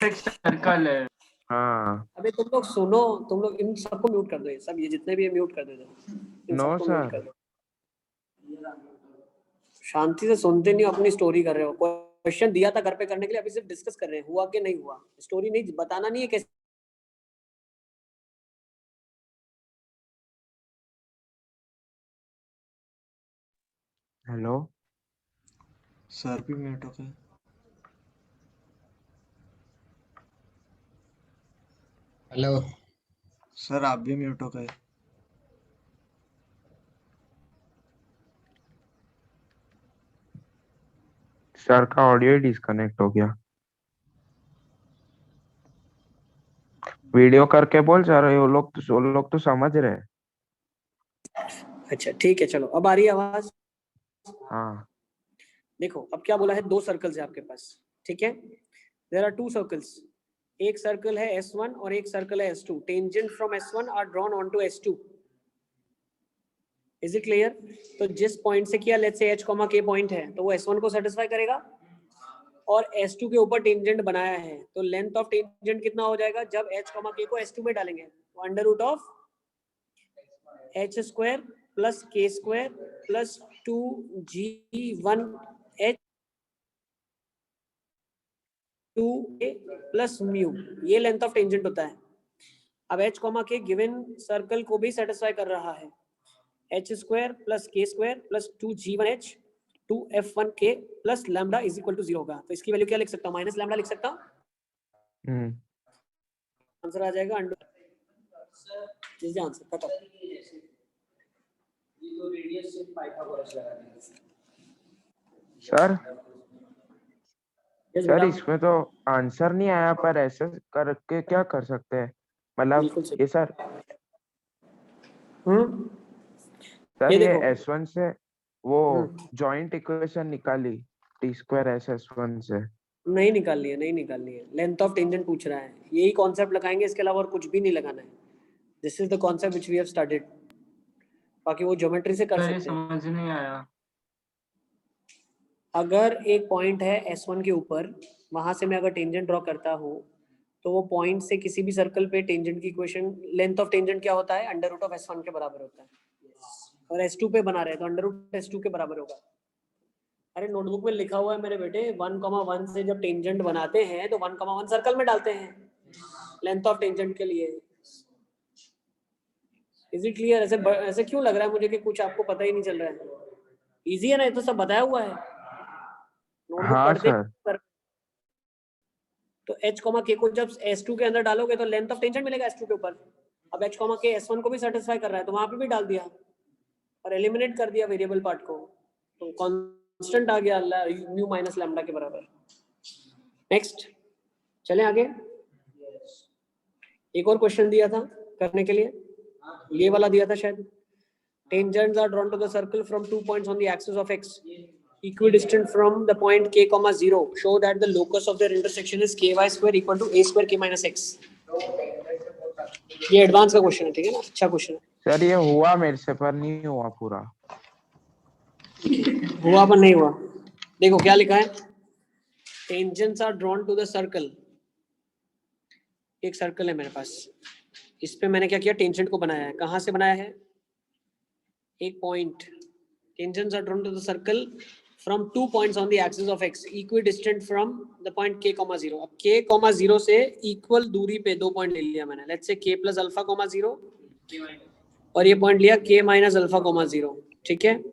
एक सर्कल है। हाँ अबे तुम लोग सुनो, तुम लोग इन सबको म्यूट कर दो, ये सब, ये जितने भी है म्यूट कर दो, इन नो सबको म्यूट कर सर, दो। शांति से सुनते नहीं हो, अपनी स्टोरी कर रहे हो। क्वेश्चन दिया था घर पे करने के लिए, अभी सिर्फ डिस्कस कर रहे हैं, हुआ कि नहीं हुआ, स्टोरी नहीं बताना, नहीं है कैसे। हेलो सर भी म्यूट हो गए। हेलो सर आप भी म्यूट हो गए। सर का ऑडियो डिस्कनेक्ट हो गया। वीडियो करके बोल सर, वो लोग तो समझ रहे हैं। अच्छा ठीक है, चलो अब आ रही है आवाज। हाँ देखो अब क्या बोला है, दो सर्कल्स है आपके पास, ठीक है। देयर आर टू सर्कल्स, एक सर्कल है S1 और एक सर्कल है S2। Tangent from S1 are drawn on to S2। Is it clear? तो जिस पॉइंट से किया, let's say H, K point है, तो वो S1 को सेटिस्फाई करेगा, और S2 के ऊपर टेंजेंट बनाया है, तो लेंथ ऑफ टेंजेंट कितना हो जाएगा जब H, K को S2 में डालेंगे? तो under root of H square plus K square plus 2G1H 2A plus mu, ये लेंथ ऑफ टेंजेंट होता है। अब H, K गिवन सर्कल को भी सेटिस्फाई कर रहा है, H square plus K square plus 2G1H 2F1K plus lambda is equal to 0 होगा। तो इसकी वैल्यू क्या लिख सकता हूँ? माइनस लैम्डा लिख सकता हूँ। आंसर आ जाएगा under, is the answer, cut off. ये तो रेडियस से पाइथागोरस लगा देंगे सर। yes, सर इसमें तो आंसर नहीं आया, पर ऐसे करके क्या कर सकते हैं, मतलब ये सर। सर ये ये देखो S1 से वो जॉइंट इक्वेशन निकाली, T स्क्वायर S1 से नहीं निकालनी है, नहीं निकालनी है, लेंथ ऑफ टेंजेंट पूछ रहा है, यही कॉन्सेप्ट लगाएंगे, इसके अलावा और कुछ भी नहीं लगाना है। This is the concept which we have started, बाकी वो ज्योमेट्री से कर सकते हैं। समझ नहीं आया। अगर एक पॉइंट है S1 के ऊपर, वहां से मैं अगर टेंजेंट ड्रॉ करता हूँ, तो वो पॉइंट से किसी भी सर्कल पे टेंजेंट की इक्वेशन, लेंथ ऑफ टेंजेंट क्या होता है? अंडर रूट ऑफ S1 के बराबर होता है, और S2 पे बना रहे हैं तो अंडर रूट S2 के बराबर होगा। अरे नोटबुक में लिखा हुआ है मेरे बेटे, 1,1 से जब टेंजेंट बनाते हैं तो 1,1 सर्कल में डालते हैं लेंथ ऑफ टेंजेंट के लिए। Is it clear? ऐसे ऐसे क्यों लग रहा है मुझे कि कुछ आपको पता ही नहीं चल रहा है? इजी है ना, ये तो सब बताया हुआ है, नोटबुक हाँ पढ़ते सर। तो H, K को जब S2 के अंदर डालोगे तो लेंथ ऑफ टेंजेंट मिलेगा S2 के ऊपर। अब H, K S1 को भी सेटिस्फाई कर रहा है, तो वहां पे भी डाल दिया और एलिमिनेट कर दिया वेरिएबल पार्ट को, तो कांस्टेंट आ गया म्यू माइनस लैम्डा के बराबर। नेक्स्ट चलें आगे। एक और क्वेश्चन दिया था करने के लिए, ये वाला दिया था शायद। Tangents are drawn to the circle from 2 points on the axis of x equidistant from the point k, 0. Show that the locus of their intersection is ky square equal to a square k minus x. ये advance का question है, ठीक है ना, अच्छा question है। Sir ये हुआ मेरे से, पर नहीं हुआ पूरा। हुआ पर नहीं हुआ। देखो क्या लिखा है, tangents are drawn to the circle. एक सर्कल है मेरे पास, इस पे मैंने क्या किया, टेंजेंट को बनाया है। कहाँ से बनाया है? एक point, tangents are drawn to the circle from 2 points on the axis of x equidistant from the point k, 0. अब k, 0 से इक्वल दूरी पे दो पॉइंट ले लिया मैंने, let's say k plus alpha, 0, और ये पॉइंट लिया k माइनस अल्फा, 0, ठीक है।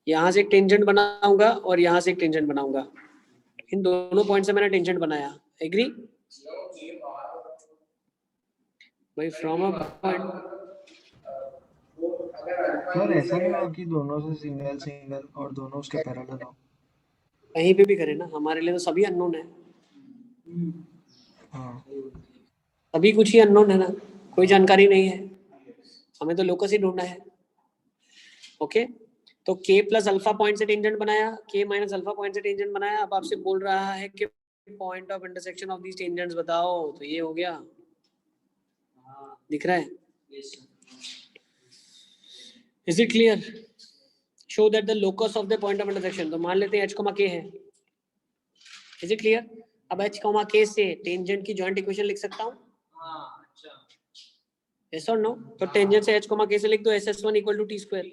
यहाँ से एक टेंजेंट बनाऊंगा और यहाँ से एक टेंजेंट बनाऊंगा, इन दोनों पॉइंट से मैंने टेंजेंट बनाया। एग्री भाई? फ्रॉम अ पॉइंट, सर ऐसा नहीं हो कि दोनों से सिंगल सिंगल और दोनों उसके पैरेलल हो? कहीं पे भी करे ना, हमारे लिए तो सभी अननोन है। हाँ अभी कुछ ही अननोन है ना, कोई जानकारी नहीं है, हमें तो लोकस ही ढूंढना है। ओके तो k प्लस अल्फा पॉइंट से टेंजेंट बनाया, k माइनस अल्फा पॉइंट से टेंजेंट बनाया। अब आपसे बोल रहा है कि point of intersection of these tangents बताओ, तो ये हो गया, दिख रहा है? Is it clear? Show that the locus of the point of intersection, तो मान लेते हैं h, k है। Is it clear? अब h कॉमा k से टेंजेंट की जॉइंट इक्वेशन लिख सकता हूँ? yes or no? तो टेंजेंट से h कॉमा k से लिख दो ss1 equal to T square,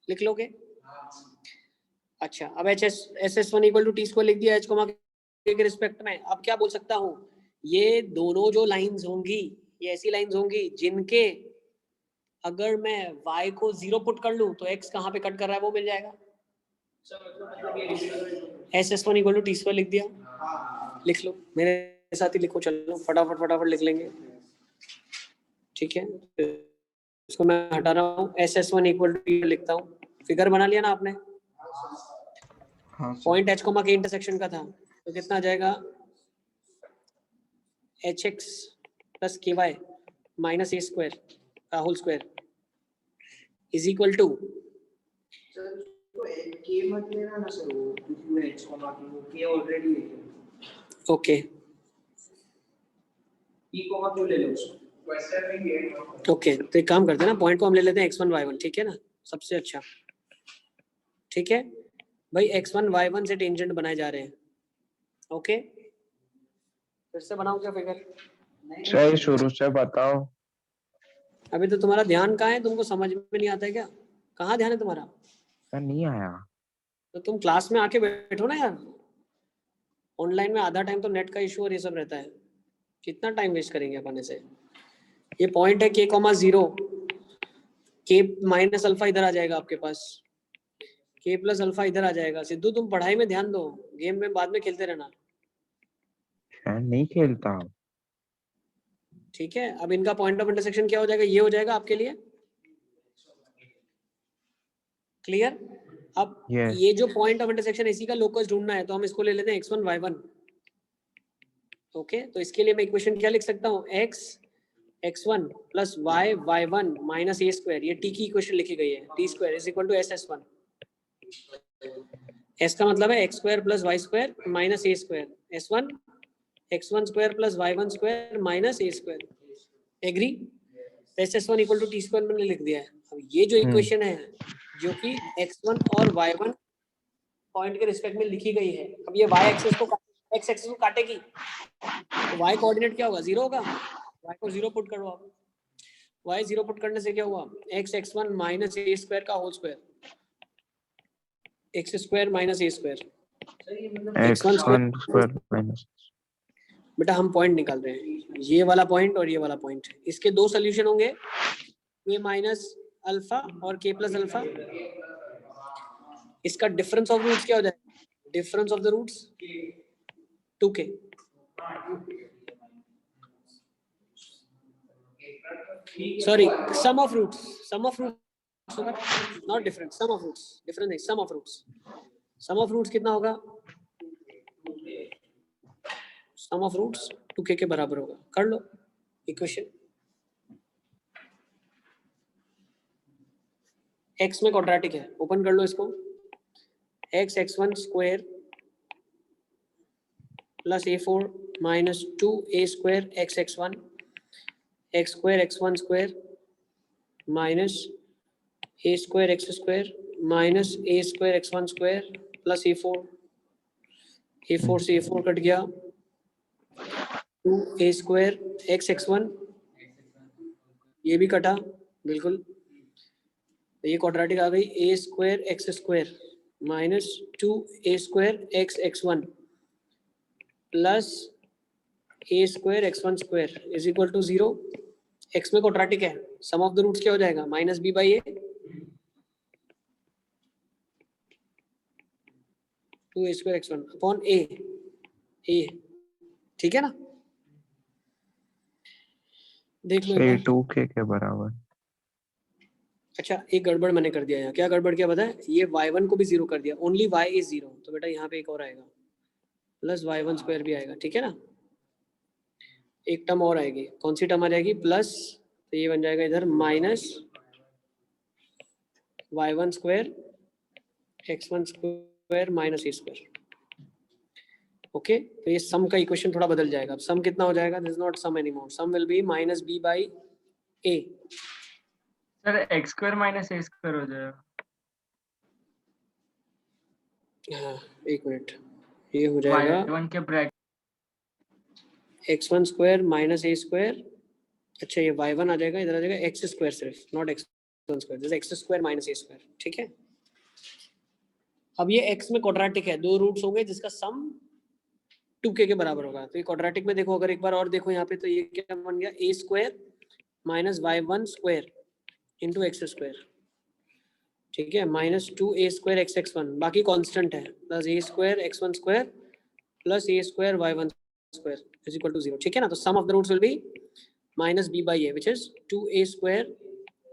लिख लोगे? अच्छा, अब ss1 equal to T square लिख दिया h कॉमा k के रिस्पेक्ट में। अब क्या बोल सकता हूँ, ये दोनों जो लाइंस होंगी ये ऐसी लाइंस होंगी जिनके अगर मैं y को 0 पुट कर लूं तो x कहाँ पे कट कर रहा है वो मिल जाएगा। ss1 equal to T square लिख दिया, लिख लो मेरे साथ ही लिखो, चलो फटाफट लिख लेंगे, ठीक है। इसको मैं हटा रहा हूँ, ss1 इक्वल टू लिखता हूँ। फिगर बना लिया ना आपने? हाँ sir. Point h comma K intersection का था, तो कितना आ जाएगा hx plus ky minus A square का whole square is equal to, okay okay, तो एक काम करते हैं ना, पॉइंट को हम ले लेते हैं x1 y1, ठीक है ना, सबसे अच्छा, ठीक है भाई। x1 y1 से टेंजेंट बनाए जा रहे हैं, ओके। फिर से बनाऊं क्या फिगर? सही, शुरू से बताओ। अभी तो तुम्हारा ध्यान कहाँ है, तुमको समझ में नहीं आता है क्या? कहाँ ध्यान है तुम्हारा? नहीं आया। तो तुम क्लास में आके बैठो ना यार, ऑनलाइन में आधा टाइम तो नेट का इशू और ये सब रहता है, कितना टाइम वेस्ट करेंगे अपन ऐसे। ये पॉइंट है k comma 0, k minus alpha इधर आ जाएगा आपके पास, k प्लस अल्फा इधर आ जाएगा। सिद्धू तुम पढ़ाई में ध्यान दो, गेम में बाद में खेलते रहना, नहीं खेलता। ठीक है। अब इनका पॉइंट ऑफ इंटरसेक्शन क्या हो जाएगा, ये हो जाएगा आपके लिए क्लियर। अब Yes. ये जो पॉइंट ऑफ इंटरसेक्शन इसी का लोकस ढूंढना है, तो हम इसको ले लेते हैं x1 y1, ओके। तो इसके लिए मैं इक्वेशन क्या लिख सकता हूँ, x1 plus y1 minus A square, ये t की इक्वेशन लिखी गई है, T square is equal to ss1। s का मतलब है x square plus y square minus A square, s1 x1 square plus y1 square minus A square, agree. ss1 equal to T square मैंने लिख दिया है। अब ये जो इक्वेशन है जो कि x1 और y1 पॉइंट के रिस्पेक्ट में लिखी गई है, अब ये y एक्सिस को x एक्सिस को काटेगी, तो y कोऑर्डिनेट क्या होगा, 0 होगा। y को 0 पुट करो आप, y 0 पुट करने से क्या हुआ, x(x1) माइनस ए स्क्वायर का whole square, x square minus A square, x1 square minus. बेटा हम पॉइंट निकाल रहे हैं, ये वाला पॉइंट और ये वाला पॉइंट, इसके दो सोल्यूशन होंगे, k माइनस अल्फा और k प्लस अल्फा। इसका डिफरेंस ऑफ रूट्स क्या हो जाएगा, difference of the roots 2k, sorry sum of roots होगा, not difference, sum of roots, difference नहीं, sum of roots. Sum of roots कितना होगा, सम ऑफ रूट्स 2k के बराबर होगा। कर लो इक्वेशन, x में क्वाड्रेटिक है, ओपन कर लो इसको, x x1 square plus a4 minus 2a square x x1 x square x1 square minus a square x square minus a square x1 square plus a4 से a4 cut गया, 2a square x x1, ये भी कटा बिल्कुल, तो ये quadratic आ गई, a square x square minus 2a square x x1 plus a square x1 square is equal to 0। x में क्वाड्रेटिक है, सम ऑफ द रूट्स क्या हो जाएगा, minus b by a, 2a square x1 upon a, ठीक है ना, देख लो एक बार। 2k के बराबर। अच्छा एक गड़बड़ मैंने कर दिया यहाँ, क्या गड़बड़ किया पता है, ये y1 को भी 0 कर दिया, ओनली y इज 0, तो बेटा यहाँ पे एक और आएगा प्लस y1 स्क्वायर भी आएगा, ठीक है ना। एक टर्म और आएगी, कौन सी टर्म आ जाएगी, प्लस, तो ये बन जाएगा इधर minus y1 square x1 square minus A square, okay. तो ये सम का इक्वेशन थोड़ा बदल जाएगा, सम कितना हो जाएगा, this is not sum anymore, sum will be minus b by a। Sir x square minus A square हो जाएगा। हाँ एक मिनट, ये हो जाएगा y1 के bracket x1 square minus a square, अच्छा ये y1 आ जाएगा, इधर आ जाएगा x स्क्वायर सिर्फ, नॉट x1 स्क्वायर, जैसे x square minus a square, ठीक है। अब ये x में क्वाड्रेटिक है, दो रूट्स होंगे जिसका सम 2k के बराबर होगा। तो ये क्वाड्रेटिक में देखो, अगर एक बार और देखो यहाँ पे, तो ये क्या बन गया, a square minus y1 square into x square, ठीक है, minus 2a square x x1, बाकी कांस्टेंट है, plus a square x1 square plus a square y1 square is equal to 0, ठीक है ना। तो sum of the roots will be minus b by a, which is 2a square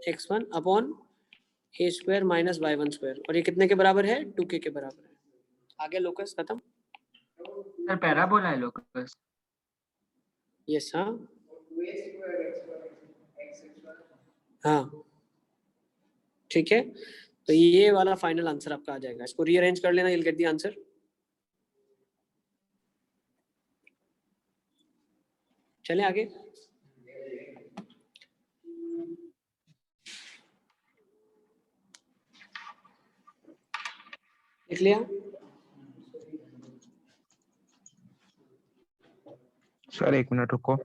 x1 upon a square minus y1 square, और ये कितने के बराबर है, 2k के बराबर है। आगे लोकस खत्म। सर पैराबोला है लोकस। यस, हाँ हाँ, ठीक है। तो ये वाला फाइनल आंसर आपका आ जाएगा, इसको रीअरेंज कर लेना, you'll get the आंसर। चलें आगे। लिख लिया? सर 1 मिनट रुको।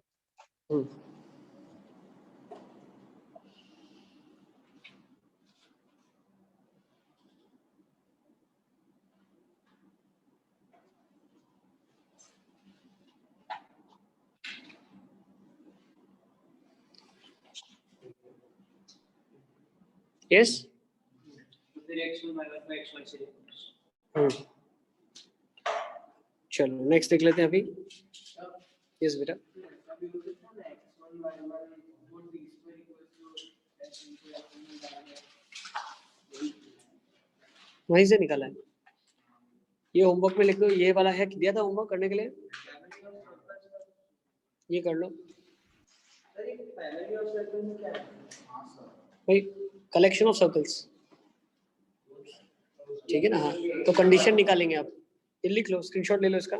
यस, चलो नेक्स्ट देख लेते हैं अभी। यस बेटा, वहीं से निकाला है, ये होमवर्क में लिख दो, ये वाला है, दिया था होमवर्क करने के लिए, ये कर लो भाई, कलेक्शन ऑफ सर्कल्स, ठीक है ना। हाँ, तो कंडीशन निकालेंगे आप, ये लिख लो, स्क्रीनशॉट ले लो इसका।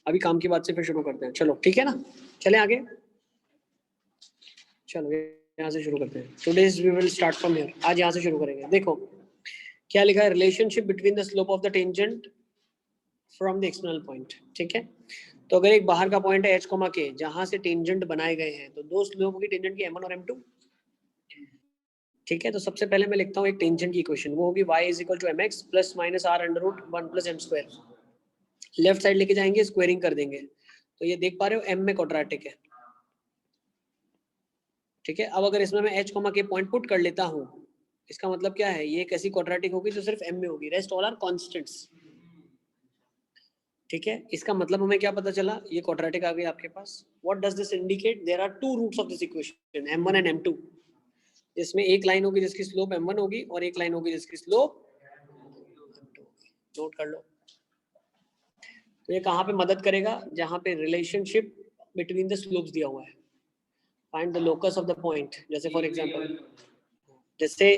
अभी काम की बात से फिर शुरू करते हैं, चलो ठीक है ना। चलें आगे, चलो यहाँ से शुरू करते हैं। Today's we will start from here, आज यहाँ से शुरू करेंगे। देखो क्या लिखा है, relationship between the slope of the tangent from the external point, ठीक है। तो अगर एक बाहर का पॉइंट है h, k, जहां से टेंजेंट बनाए गए हैं, तो दो स्लोप की टेंजेंट की m1 और m2, ठीक है। तो सबसे पहले मैं लिखता हूँ एक टेंजेंट की इक्वेशन, वो होगी y is equal to mx plus minus r under root 1 plus m square. Left side लेके जाएंगे, स्क्वायरिंग कर देंगे, तो ये देख पा रहे हो m में क्वाड्रेटिक है, ठीक है। अब अगर इसमें मैं h, k पॉइंट पुट कर लेता हूँ, इसका मतलब क्या है, ये एक ऐसी क्वाड्रेटिक होगी जो सिर्फ m में होगी, रेस्ट ऑल आर कांस्टेंट्स, ठीक है। इसका मतलब हमें क्या पता चला, ये क्वाड्रेटिक आ गई आपके पास। What does this indicate, there are two roots of this equation, m1 and m2, जिसमें एक लाइन होगी जिसकी स्लोप m1 होगी और एक लाइन होगी जिसकी स्लोप m2, नोट कर लो। तो ये कहाँ पे मदद करेगा, जहाँ पे रिलेशनशिप बिटवीन द स्लोप्स दिया हुआ है। Find the locus of the point, जैसे फॉर एग्जांपल, जैसे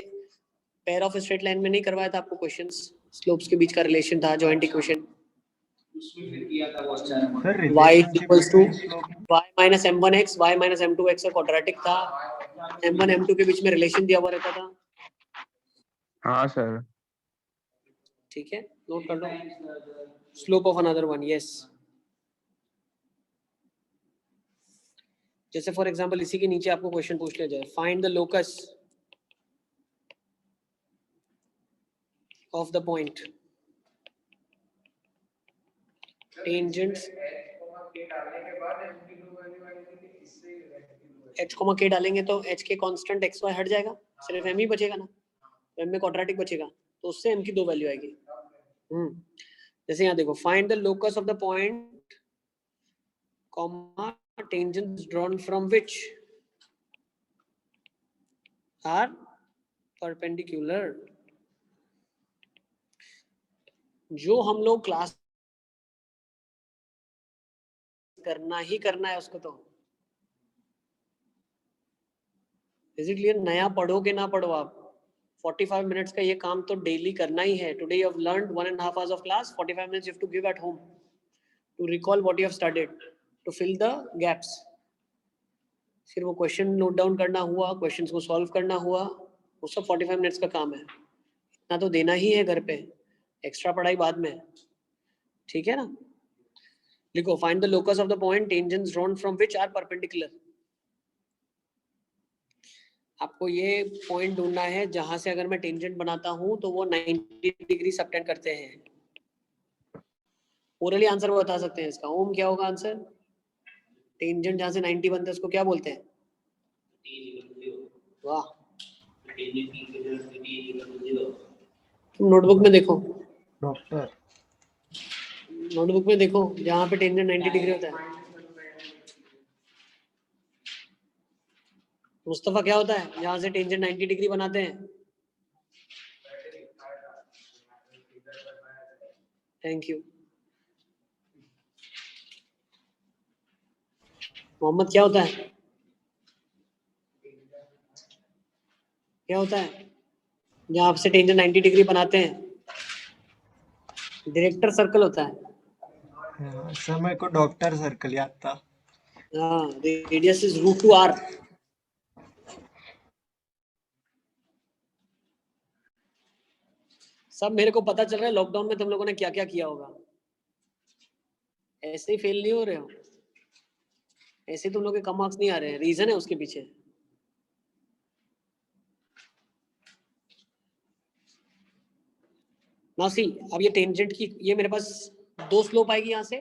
पेयर ऑफ स्ट्रेट लाइन में नहीं करवाया था आपको क्वेश्चंस, स्लोप्स के बीच का रिलेशन था, joint equation, sir y relationship equals to between slope, y minus m1x, y minus m2x का क्वाड्रेटिक था, m1 m2 के बीच में रिलेशन दिया हुआ रहता था, हाँ सर। ठीक है, नोट कर लो। Slope of another one, yes. जैसे फॉर एग्जांपल इसी के नीचे आपको क्वेश्चन पूछ लिया जाए, find the locus of the point tangents, h, k डालेंगे तो h के कांस्टेंट xy हट जाएगा, सिर्फ m ही बचेगा ना, तो m में क्वाड्रेटिक बचेगा, तो उससे m की दो वैल्यू आएगी। जैसे यहाँ देखो, find the locus of the point comma tangents drawn from which are perpendicular. जो हम लोग क्लास करना ही करना है उसको, तो इज इट क्लियर। नया पढ़ोगे ना पढ़ो आप, 45 मिनट्स का ये काम तो डेली करना ही है। Today you have learned 1.5 hours of class, 45 minutes you have to give at home to recall what you have studied, to fill the gaps। फिर वो क्वेश्चन नोट डाउन करना हुआ, क्वेश्चंस को सॉल्व करना हुआ, वो सब 45 मिनट्स का काम है, इतना तो देना ही है घर पे। एक्स्ट्रा पढ़ाई बाद में, ठीक है ना। लिखो find the locus of the point tangents drawn from which are perpendicular. आपको ये पॉइंट ढूंढना है जहां से अगर मैं टेंजेंट बनाता हूं तो वो 90 डिग्री सबटेंड करते हैं। ओरली आंसर बता सकते हैं इसका। ओम क्या होगा आंसर? टेंजेंट जहां से 90 बनता है उसको क्या बोलते हैं? वाह, तुम नोटबुक में देखो, डॉक्टर नोटबुक में देखो जहां पे टेंजेंट 90 डिग्री होता है। मुस्तफा क्या होता है जहां से टेंजेंट 90 डिग्री बनाते हैं? Thank you. मोहम्मद क्या होता है? क्या होता है जहां से टेंजेंट 90 डिग्री बनाते हैं? डायरेक्टर सर्कल होता है। सर मेरे को डॉक्टर सर्कल याद था। हाँ, रेडियस इज √2r। सब मेरे को पता चल रहा है लॉकडाउन में तुम लोगों ने क्या क्या किया होगा। ऐसे ही फेल नहीं हो रहे हो, ऐसे तुम लोग के कम मार्क्स नहीं आ रहे हैं, रीजन है उसके पीछे। नाउ सी, अब ये टेंजेंट की ये मेरे पास दो स्लोप आएगी यहाँ से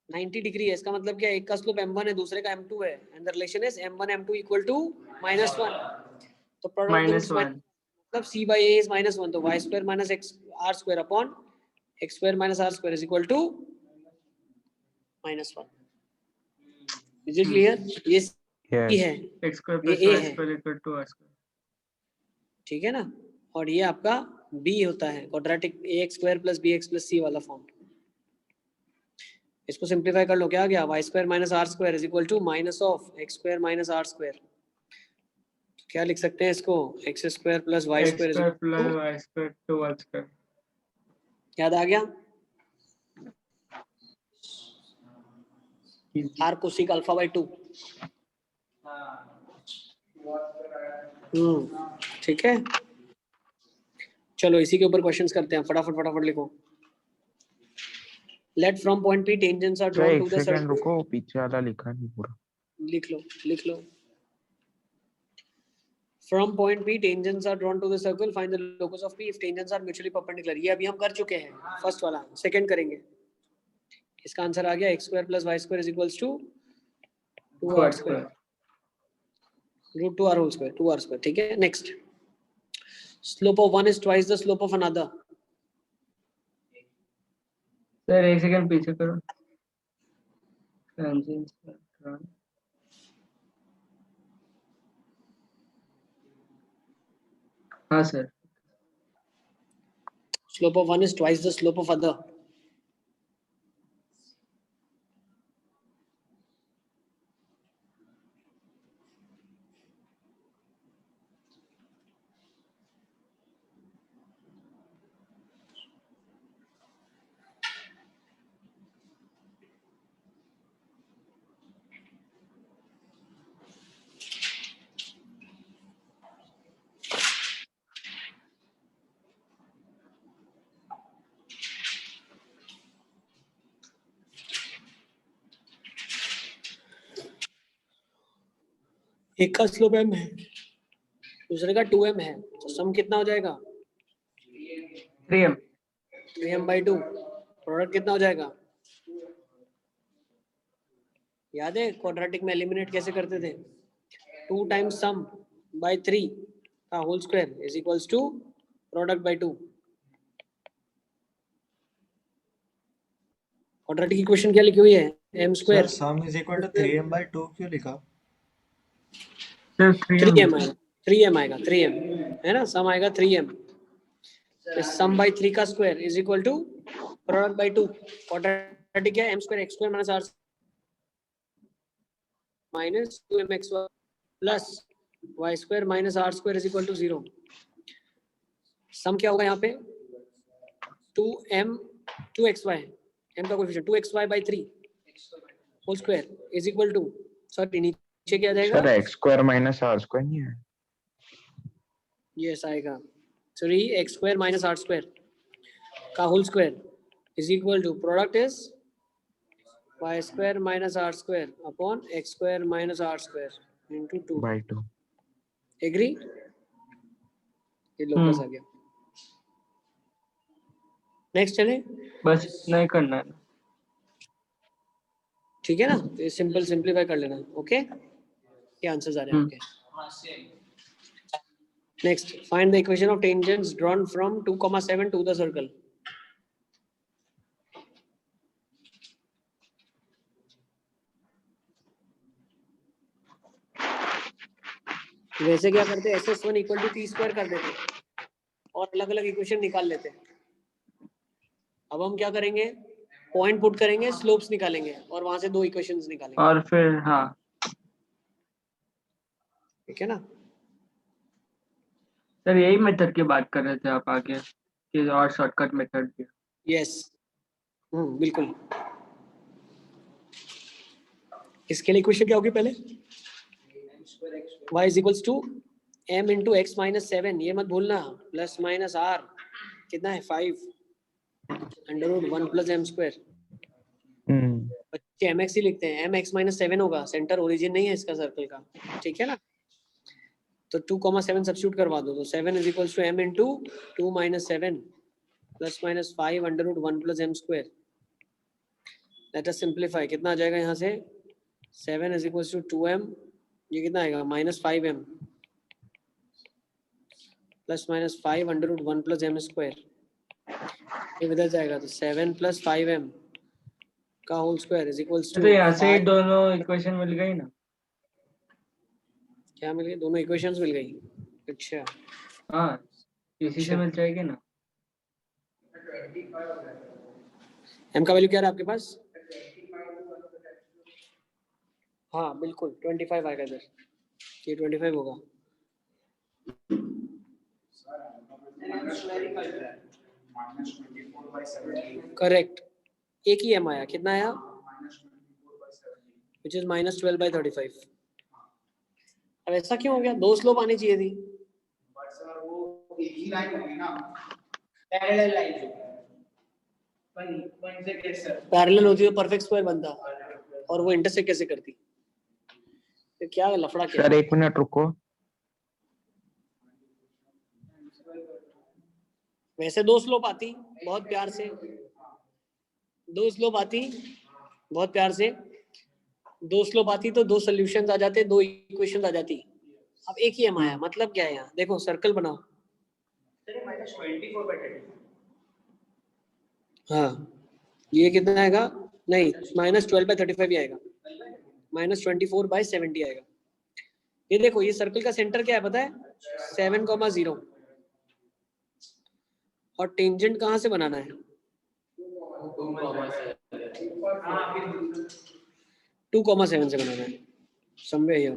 90 डिग्री है। इसका मतलब क्या है? एक का स्लोप m1 है, दूसरे का m2 है, and the relation is m1 m2 equal to -1। तो प्रोडक्ट -1 मतलब c by a is -1, तो y square minus x r square upon x square minus r square is equal to -1। Is it clear? ये c Yes. है, x square ये plus a y है, square equal to r square। ठीक है ना। और ये आपका b होता है, quadratic ax square plus bx plus c वाला फॉर्म। इसको सिंप्लीफाई कर लो, क्या आ गया? y square minus r square is equal to minus of x square minus r square। क्या लिख सकते हैं इसको? x square plus y x square is square equal plus to, y square to r square। याद आ गया? r cosec alpha by 2। ठीक है, चलो इसी के ऊपर क्वेश्चंस करते हैं। फटाफट फटाफट लिखो। Let from point p tangents are sir drawn एक टू द सेकंड सर्कल। रुको, पीछे वाला लिखा नहीं पूरा। लिख लो, लिख लो। From point P, tangents are drawn to the circle. Find the locus of P if tangents are mutually perpendicular। ये अभी हम कर चुके हैं, फर्स्ट वाला। सेकंड करेंगे। इसका आंसर आ गया x square plus y square is equals to 2r square √2r whole square 2r square। ठीक है, next. Slope of one is twice the slope of another। Sir एक सेकंड पीछे करो। Tangents are drawn। हाँ sir. Slope of one is twice the slope of other। एक का slope m है, दूसरे का 2m है, तो सम कितना हो जाएगा? 3m। 3m/2। प्रोडक्ट कितना हो जाएगा? याद है क्वाड्रेटिक में एलिमिनेट कैसे करते थे? 2 टाइम्स सम बाय 3 का whole square is equals to product by 2। Quadratic equation क्या लिखी हुई है? m sir square sum is equal to 3m/2 क्यों लिखा? सर 3m आएगा, 3m आएगा, 3m है ना, सम आएगा 3m। सम बाय 3 का square is equal to product by 2। Quadratic है m square x square minus r minus 2mx plus y square minus r square is equal to 0। Sum क्या होगा यहाँ पे? 2xy, m का coefficient 2xy by 3 whole square is equal to, sorry नीचे क्या जाएगा? Sir X square minus R square नहीं है? यस आएगा 3x square minus r square का whole square is equal to product is y square minus r square upon x square minus r square into 2 by 2. Agree. ये locus आ गया। Next चले, बस नहीं करना है। ठीक है ना, तो ये सिंपल सिंप्लीफाई कर लेना। ओके, ये आंसर्स आ रहे हैं आपके। Next, find the equation of tangents drawn from 2,7 to the circle. वैसे क्या करते, SS1 equal to t square कर देते और अलग अलग इक्वेशन निकाल लेते। अब हम क्या करेंगे, पॉइंट पुट करेंगे, स्लोप्स निकालेंगे और वहां से दो इक्वेशंस निकालेंगे। और फिर हाँ, ठीक है ना। सर यही मेथड की बात कर रहे थे आप आगे, कि और शॉर्टकट मेथड भी। यस, बिल्कुल। इसके लिए इक्वेशन क्या होगी पहले, y is equals to m into X minus 7, ये मत भूलना, प्लस माइनस r कितना है 5 under root 1 plus m square. बच्चे mx ही लिखते हैं, mx माइनस 7 होगा, सेंटर ओरिजिन नहीं है इसका सर्कल का, ठीक है ना। तो 2,7 सब्स्टिट्यूट करवा दो, तो 7 is equals to m into 2 minus 7 plus minus 5 under root 1 plus m square. Let us simplify, कितना आ जाएगा यहाँ से, 7 इज इक्वल्स टू 2m, ये कितना आएगा minus 5m plus minus 5 under root 1 plus m square. ये इधर जाएगा तो 7 प्लस 5m का whole square is equals to, तो यहाँ से ही दोनों इक्वेशन मिल गई ना। क्या मिल गई, दोनों इक्वेशंस मिल गई। अच्छा हाँ, इसी से मिल जाएगी ना। m का वैल्यू क्या है आपके पास, हाँ बिल्कुल 25 आएगा इधर, ये 25 होगा। करेक्ट, एक ही m आया, कितना आया, विच इज माइनस 12/35। अब ऐसा क्यों हो गया, दो स्लोप आनी चाहिए थी। पैरेलल होती तो परफेक्ट स्क्वायर बनता, और वो इंटरसेक्ट कैसे करती, तो क्या लफड़ा क्या। सर 1 मिनट रुको। वैसे दो स्लोप आती बहुत प्यार से, दो स्लोप आती बहुत प्यार से, दो स्लोप आती तो दो सॉल्यूशंस आ जाते, दो इक्वेशंस आ जाती। अब एक ही m आया, मतलब क्या है, यहाँ देखो सर्कल बनाओ। हाँ, ये कितना आएगा, नहीं माइनस 12/35 ही आएगा, माइनस 24/70 आएगा। ये देखो, ये सर्कल का सेंटर क्या है पता है, 7,0, और टेंजेंट कहाँ से बनाना है, 2,7 से बनाना है, समझे ये।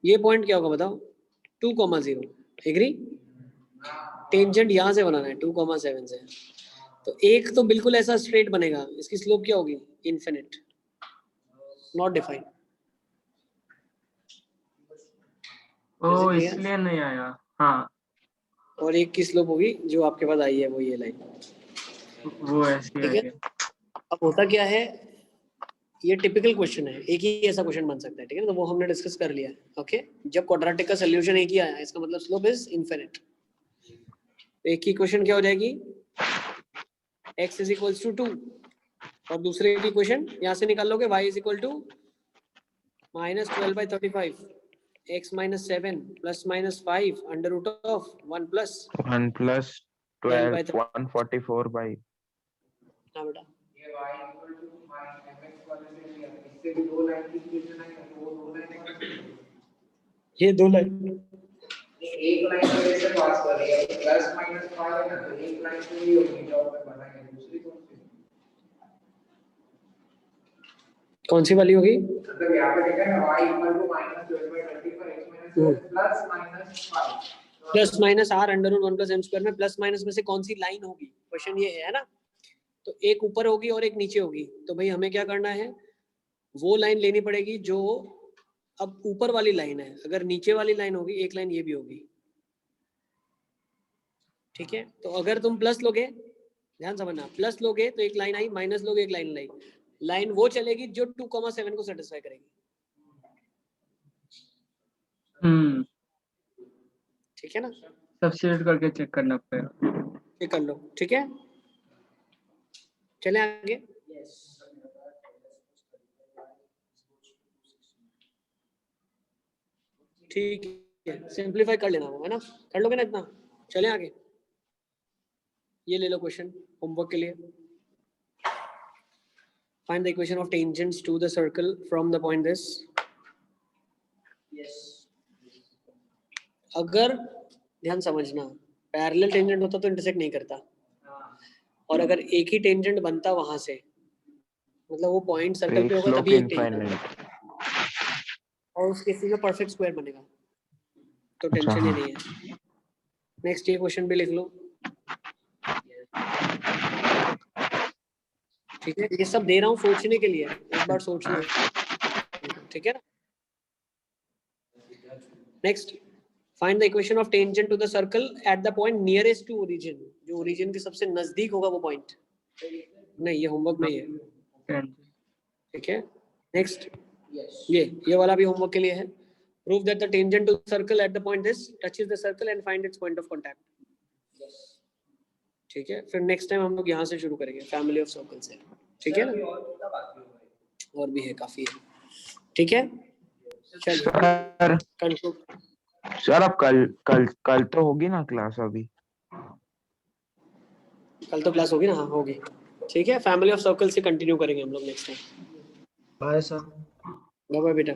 ये पॉइंट क्या होगा बताओ, 2,0, एग्री। टेंजेंट यहाँ से बनाना है 2,7 से, तो एक तो बिल्कुल ऐसा स्ट्रेट बनेगा, इसकी स्लोप क्या होगी, इनफिनिट, नॉट डिफाइंड। ओ इसलिए नहीं आया। हाँ, और एक की स्लोप होगी जो आपके पास आई है, वो ये लाइन, वो ऐसी ठीक है। है। अब होता क्या है, ये टिपिकल क्वेश्चन है, एक ही ऐसा क्वेश्चन बन सकता है, ठीक है, तो वो हमने डिस्कस कर लिया है। ओके, जब क्वाड्रेटिक का सोल्यूशन एक ही आया, इसका मतलब स्लोप इज इनफिनिट। एक की क्वेश्चन क्या हो जाएगी, x इज इक्वल्स टू 2, और दूसरे की क्वेश्चन यहाँ से निकाल लोगे, y is equal to minus 12/35, x minus 7 plus minus 5 under root of 1 plus 1 plus 12 144 by। हाँ बेटा, ये दो लाइन, एक लाइन तो वैसे पास कर रही है, प्लस माइनस 5 है ना, तो एक लाइन तो ये होगी जो आपने बनाई है, दूसरी कौन सी वाली होगी, मतलब यहाँ पे लिखा है ना y equal to minus 12/35 x minus plus minus 5, plus minus r under root 1 plus m square में प्लस माइनस में से कौन सी लाइन होगी, क्वेश्चन ये है ना। तो एक ऊपर होगी और एक नीचे होगी, तो भाई हमें क्या करना है, वो लाइन लेनी पड़ेगी जो अब ऊपर वाली लाइन है, अगर नीचे वाली लाइन होगी, एक लाइन ये भी होगी, ठीक है, तो अगर तुम प्लस लोगे, ध्यान समझना, प्लस लोगे तो एक लाइन आई, माइनस लोगे एक लाइन लाई, लाइन वो चलेगी जो 2,7 को सेटिस्फाई करेगी। ठीक है ना, सब्स्टिट्यूट करके चेक करना पड़ेगा। ये कर लो। ठीक है, चले आगे। ठीक है, सिंप्लीफाई कर लेना वो, है ना, कर लोगे ना इतना। चले आगे, ये ले लो क्वेश्चन होमवर्क के लिए। Find the equation of tangents to the circle from the point this. अगर ध्यान समझना, पैरेलल टेंजेंट होता तो इंटरसेक्ट नहीं करता, और अगर एक ही टेंजेंट बनता वहां से, मतलब वो पॉइंट सर्कल पे होगा स्लोप तभी एक इनफाइनाइट। टेंजेंट, और उस केस में परफेक्ट स्क्वायर बनेगा, तो अच्छा, टेंशन ही हाँ। नहीं है। नेक्स्ट ये क्वेश्चन भी लिख लो। ठीक है, ये सब दे रहा हूँ सोचने के लिए, एक बार सोच लो। ठीक है ना, next, find the equation of tangent to the circle at the point nearest to origin, जो ओरिजिन के सबसे नजदीक होगा वो पॉइंट। नहीं, ये होमवर्क में ही है। ठीक है, नेक्स्ट, ये वाला भी होमवर्क के लिए है। Prove that the tangent to circle at the point this touches the circle and find its point of contact. ठीक है, फिर नेक्स्ट टाइम हम लोग यहाँ से शुरू करेंगे, फैमिली ऑफ सर्कल से। ठीक है ना, और भी है, काफी है। ठीक है, चलो कंक्लूड। सर अब कल तो होगी ना क्लास अभी? कल तो क्लास होगी ना? हाँ होगी। ठीक है, फैमिली ऑफ सर्कल से कंटिन्यू करेंगे हम लोग next time. Bye sir. Bye bye बेटा।